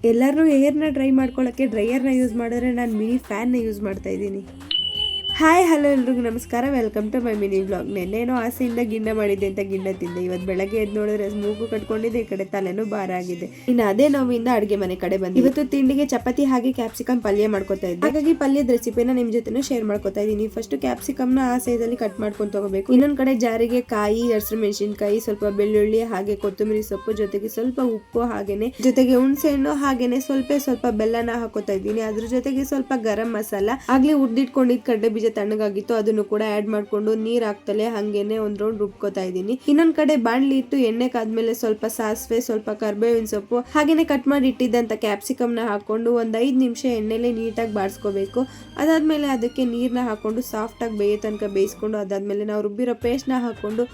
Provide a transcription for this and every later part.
ಎಲ್ಲರೂ ಹೇರ್ನ ಡ್ರೈ ಮಾಡ್ಕೊಳ್ಳೋಕ್ಕೆ ಡ್ರೈಯರ್ನ ಯೂಸ್ ಮಾಡಿದ್ರೆ ನಾನು ಮಿನಿ ಫ್ಯಾನ್ನ ಯೂಸ್ ಮಾಡ್ತಾ ಇದ್ದೀನಿ. ಹಾಯ್ ಹಲೋ ಎಲ್ರಿಗೂ ನಮಸ್ಕಾರ, welcome to my mini blog. ನೆನ್ನೇನೋ ಆಸೆಯಿಂದ ಗಿಣ್ಣ ಮಾಡಿದ್ದೆ ಅಂತ ಗಿಣ್ಣ ತಿಂದೆ. ಇವತ್ತು ಬೆಳಗ್ಗೆ ಎದ್ದು ನೋಡಿದ್ರೆ ಮೂಗು ಕಟ್ಕೊಂಡಿದ್ದೆ, ಈ ಕಡೆ ತಲೆನೂ ಭಾರ ಆಗಿದೆ. ಇನ್ನು ಅದೇ ನೋವಿಂದ ಅಡುಗೆ ಮನೆ ಕಡೆ ಬಂದೆ. ಇವತ್ತು ತಿಂಡಿಗೆ ಚಪಾತಿ ಹಾಗೆ ಕ್ಯಾಪ್ಸಿಕಮ್ ಪಲ್ಯ ಮಾಡ್ಕೊತಾ ಇದ್ದೆ. ಹಾಗಾಗಿ ಪಲ್ಯದ ರೆಸಿಪಿನ ನಿಮ್ ಜೊತೆನೂ ಶೇರ್ ಮಾಡ್ಕೊತಾ ಇದ್ದೀನಿ. ಫಸ್ಟ್ ಕ್ಯಾಪ್ಸಿಕಮ್ನ ಆ ಸೈಜಲ್ಲಿ ಕಟ್ ಮಾಡ್ಕೊಂಡು ತಗೋಬೇಕು. ಇನ್ನೊಂದ್ ಕಡೆ ಜಾರಿಗೆ ಕಾಯಿ, ಹಸಿರು ಮೆಣಸಿನಕಾಯಿ, ಸ್ವಲ್ಪ ಬೆಳ್ಳುಳ್ಳಿ, ಹಾಗೆ ಕೊತ್ತಂಬರಿ ಸೊಪ್ಪು, ಜೊತೆಗೆ ಸ್ವಲ್ಪ ಉಪ್ಪು, ಹಾಗೇನೆ ಜೊತೆಗೆ ಹುಣಸೆ ಹಣ್ಣು, ಹಾಗೇನೆ ಸ್ವಲ್ಪ ಬೆಲ್ಲನ ಹಾಕೋತಾ ಇದ್ದೀನಿ. ಅದ್ರ ಜೊತೆಗೆ ಸ್ವಲ್ಪ ಗರಂ ಮಸಾಲ, ಆಗ್ಲೇ ಹುರ್ದಿಟ್ಕೊಂಡಿದ್ ಕಡ್ಲೆ ಬೀಜ ತಣ್ಣಗಾಗಿತ್ತು, ಅದನ್ನು ಕೂಡ ಆಡ್ ಮಾಡ್ಕೊಂಡು ನೀರ್ ಹಾಕ್ತಲೆ ಹಂಗೇನೆ ಒಂದ್ ರೌಂಡ್ ರುಬ್ಕೋತಾ ಇದ್ದೀನಿ. ಇನ್ನೊಂದ್ ಕಡೆ ಬಾಣ್ಲಿ ಇಟ್ಟು ಎಣ್ಣೆ ಕಾದ್ಮೇಲೆ ಸ್ವಲ್ಪ ಸಾಸಿವೆ, ಸ್ವಲ್ಪ ಕರ್ಬೇವಿನ ಸೊಪ್ಪು, ಹಾಗೇನೆ ಕಟ್ ಮಾಡಿ ಇಟ್ಟಿದ್ದಂತ ಕ್ಯಾಪ್ಸಿಕಮ್ ನ ಹಾಕೊಂಡು ಒಂದ್ 5 ನಿಮಿಷ ಎಣ್ಣೆಲೆ ನೀಟಾಗಿ ಬಾಡಿಸ್ಕೋಬೇಕು. ಅದಾದ್ಮೇಲೆ ಅದಕ್ಕೆ ನೀರ್ನ ಹಾಕೊಂಡು ಸಾಫ್ಟ್ ಆಗಿ ಬೇಯೋ ತನಕ ಬೇಯಿಸ್ಕೊಂಡು, ಅದಾದ್ಮೇಲೆ ನಾವು ರುಬ್ಬಿರೋ ಪೇಸ್ಟ್ ನ ಹಾಕೊಂಡು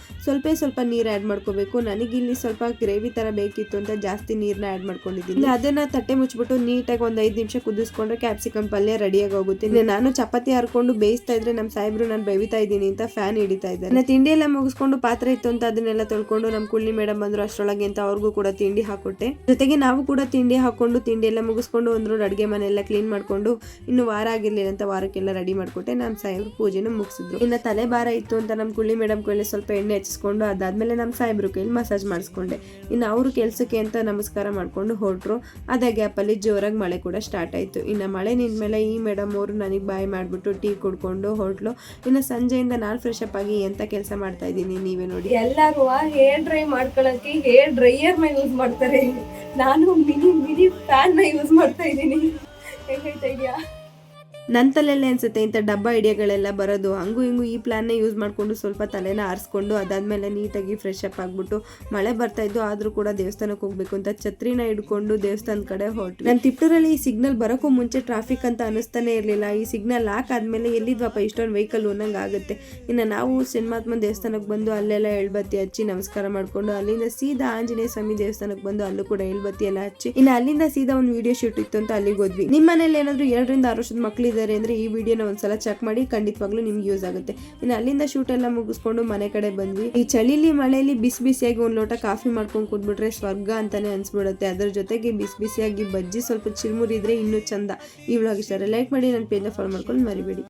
ಸ್ವಲ್ಪ ನೀರ್ ಆಡ್ ಮಾಡ್ಕೋಬೇಕು. ನನಗಿಲ್ಲಿ ಸ್ವಲ್ಪ ಗ್ರೇವಿ ತರ ಬೇಕಿತ್ತು ಅಂತ ಜಾಸ್ತಿ ನೀರ್ನ ಆಡ್ ಮಾಡ್ಕೊಂಡಿದ್ದೀನಿ. ಅದನ್ನ ತಟ್ಟೆ ಮುಚ್ಚಿಬಿಟ್ಟು ನೀಟಾಗಿ ಒಂದ್ 5 ನಿಮಿಷ ಕುದಿಸ್ಕೊಂಡ್ರೆ ಕ್ಯಾಪ್ಸಿಕಮ್ ಪಲ್ಯ ರೆಡಿಯಾಗಿ ಹೋಗುತ್ತೆ. ನಾನು ಚಪಾತಿ ಹರ್ಕೊಂಡು ಬೇಯಿಸ್ತಾ ಇದ್ರೆ ನಮ್ ಸಾಹೇಬ್ರು ನಾನು ಬೇಯ್ತಾ ಇದ್ದೀನಿ ಅಂತ ಫ್ಯಾನ್ ಹಿಡಿತಾ ಇದ್ದಾರೆ. ತಿಂಡಿ ಎಲ್ಲ ಮುಗಿಸ್ಕೊಂಡು ಪಾತ್ರೆ ಇತ್ತು ಅಂತ ಅದನ್ನೆಲ್ಲ ತೊಳ್ಕೊಂಡು ನಮ್ ಕುಳ್ಳಿ ಮೇಡಮ್ ಬಂದ್ರು ಅಷ್ಟರೊಳಗೆ ಅಂತ ಅವ್ರಿಗೂ ಕೂಡ ತಿಂಡಿ ಹಾಕೊಟ್ಟೆ. ಜೊತೆಗೆ ನಾವು ಕೂಡ ತಿಂಡಿ ಹಾಕೊಂಡು ತಿಂಡಿ ಎಲ್ಲ ಮುಗಿಸ್ಕೊಂಡು ಒಂದ್ ರೌಂಡ್ ಅಡ್ಗೆ ಮನೆ ಎಲ್ಲ ಕ್ಲೀನ್ ಮಾಡ್ಕೊಂಡು, ಇನ್ನು ವಾರ ಆಗಿರ್ಲಿಲ್ಲ ಅಂತ ವಾರಕ್ಕೆಲ್ಲ ರೆಡಿ ಮಾಡ್ಕೊಟ್ಟೆ. ನಮ್ ಸಾಹೇಬ್ರು ಪೂಜೆನೂ ಮುಗಿಸಿದ್ರು. ಇನ್ನ ತಲೆ ಭಾರ ಇತ್ತು ಅಂತ ನಮ್ ಕುಳ್ಳಿ ಮೇಡಮ್ ಕೈಲಿ ಸ್ವಲ್ಪ ಎಣ್ಣೆ ಹಚ್ಚಿಸ್ಕೊಂಡು, ಅದಾದ್ಮೇಲೆ ನಮ್ ಸಾಹೇಬ್ರು ಕೈಲಿ ಮಸಾಜ್ ಮಾಡಿಸ್ಕೊಂಡೆ. ಇನ್ನು ಅವರು ಕೆಲ್ಸಕ್ಕೆ ಅಂತ ನಮಸ್ಕಾರ ಮಾಡ್ಕೊಂಡು ಹೊರಟ್ರು. ಅದೇ ಗ್ಯಾಪ್ ಅಲ್ಲಿ ಜೋರಾಗಿ ಮಳೆ ಕೂಡ ಸ್ಟಾರ್ಟ್ ಆಯ್ತು. ಇನ್ನ ಮಳೆ ನಿಂತ್ಮೇಲೆ ಈ ಮೇಡಮ್ ಅವರು ನನಗೆ ಬಾಯ್ ಮಾಡ್ಬಿಟ್ಟು ಟೀ ಕುಡ್ಕೊಂಡು ಹೊರಟ್ಲು. ಇನ್ನು ಸಂಜೆಯಿಂದ ನಾನು ಫ್ರೆಶ್ ಅಪ್ ಆಗಿ ಎಂತ ಕೆಲಸ ಮಾಡ್ತಾ ಇದ್ದೀನಿ ನೀವೇ ನೋಡಿ. ಎಲ್ಲರೂ ಹೇರ್ ಡ್ರೈ ಮಾಡ್ಕೊಳ್ಳೋಕೆ ಹೇರ್ ಡ್ರೈಯರ್ ನ ಯೂಸ್ ಮಾಡ್ತಾರೆ. ನಾನು ಮಿನಿ ಫ್ಯಾನ್ ನ ಯೂಸ್ ಮಾಡ್ತಾ ಇದ್ದೀನಿ. ಹೇಗೈತಾ ಇದೆಯಾ? ನನ್ನ ತಲೆಯಲ್ಲೇ ಅನ್ಸುತ್ತೆ ಇಂಥ ಡಬ್ಬ ಐಡಿಯಾಗಳೆಲ್ಲ ಬರೋದು. ಹಂಗೂ ಹಿಂಗೂ ಈ ಪ್ಲಾನ್ನೇ ಯೂಸ್ ಮಾಡಿಕೊಂಡು ಸ್ವಲ್ಪ ತಲೆನ ಆರಿಸ್ಕೊಂಡು, ಅದಾದ್ಮೇಲೆ ನೀಟಾಗಿ ಫ್ರೆಶ್ ಅಪ್ ಆಗ್ಬಿಟ್ಟು, ಮಳೆ ಬರ್ತಾ ಇದ್ದು ಆದ್ರೂ ಕೂಡ ದೇವಸ್ಥಾನಕ್ಕೆ ಹೋಗ್ಬೇಕು ಅಂತ ಛತ್ರಿನ ಹಿಡ್ಕೊಂಡು ದೇವಸ್ಥಾನದ ಕಡೆ ಹೊರಟು. ನನ್ನ ತಿಪ್ಟೂರಲ್ಲಿ ಈ ಸಿಗ್ನಲ್ ಬರೋಕ್ಕೂ ಮುಂಚೆ ಟ್ರಾಫಿಕ್ ಅಂತ ಅನಿಸ್ತಾನೆ ಇರಲಿಲ್ಲ. ಈ ಸಿಗ್ನಲ್ ಹಾಕಾದ್ಮೇಲೆ ಎಲ್ಲಿದ್ವಪ್ಪ ಇಷ್ಟೊಂದು ವೆಹಿಕಲ್ ಅನ್ನಂಗೆ ಆಗುತ್ತೆ. ಇನ್ನು ನಾವು ಶನಿಮಾತ್ಮನ ದೇವಸ್ಥಾನಕ್ಕೆ ಬಂದು ಅಲ್ಲೆಲ್ಲ ಎಳ್ಬತ್ತಿ ಹಚ್ಚಿ ನಮಸ್ಕಾರ ಮಾಡ್ಕೊಂಡು, ಅಲ್ಲಿಂದ ಸೀದಾ ಆಂಜನೇಯ ಸ್ವಾಮಿ ದೇವಸ್ಥಾನಕ್ಕೆ ಬಂದು ಅಲ್ಲೂ ಕೂಡ ಎಳ್ಬತ್ತಿ ಎಲ್ಲ ಹಚ್ಚಿ, ಇನ್ನು ಅಲ್ಲಿಂದ ಸೀದಾ ಒಂದು ವಿಡಿಯೋ ಶೂಟ್ ಇತ್ತು ಅಂತ ಅಲ್ಲಿಗೆ ಹೋದ್ವಿ. ನಿಮ್ಮ ಮನೇಲಿ ಏನಾದ್ರು 2 ರಿಂದ 6 ವರ್ಷದ ಮಕ್ಕಳಿದ್ದಾರೆ ಅಂದ್ರೆ ಈ ವಿಡಿಯೋನ ಒಂದ್ಸಲ ಚೆಕ್ ಮಾಡಿ, ಖಂಡಿತವಾಗ್ಲೂ ನಿಮ್ಗೆ ಯೂಸ್ ಆಗುತ್ತೆ. ಇನ್ನು ಅಲ್ಲಿಂದ ಶೂಟ್ ಎಲ್ಲ ಮುಗಿಸ್ಕೊಂಡು ಮನೆ ಕಡೆ ಬಂದ್ವಿ. ಈ ಚಳಿಲಿ ಮಳೆಯಲ್ಲಿ ಬಿಸಿಯಾಗಿ ಒಂದ್ ಲೋಟ ಕಾಫಿ ಮಾಡ್ಕೊಂಡು ಕುಡ್ಬಿಟ್ರೆ ಸ್ವರ್ಗ ಅಂತಾನೆ ಅನ್ಸ್ಬಿಡುತ್ತೆ. ಅದ್ರ ಜೊತೆಗೆ ಬಿಸಿಯಾಗಿ ಬಜ್ಜಿ ಸ್ವಲ್ಪ ಚಿರುಮುರಿ ಇದ್ರೆ ಇನ್ನೂ ಚಂದ. ಈ ವ್ಲಾಗ್ ಇಷ್ಟ ಲೈಕ್ ಮಾಡಿ, ನನ್ನ ಪೇಜ್ನ ಫಾಲೋ ಮಾಡ್ಕೊಂಡು ಮರಿಬೇಡಿ.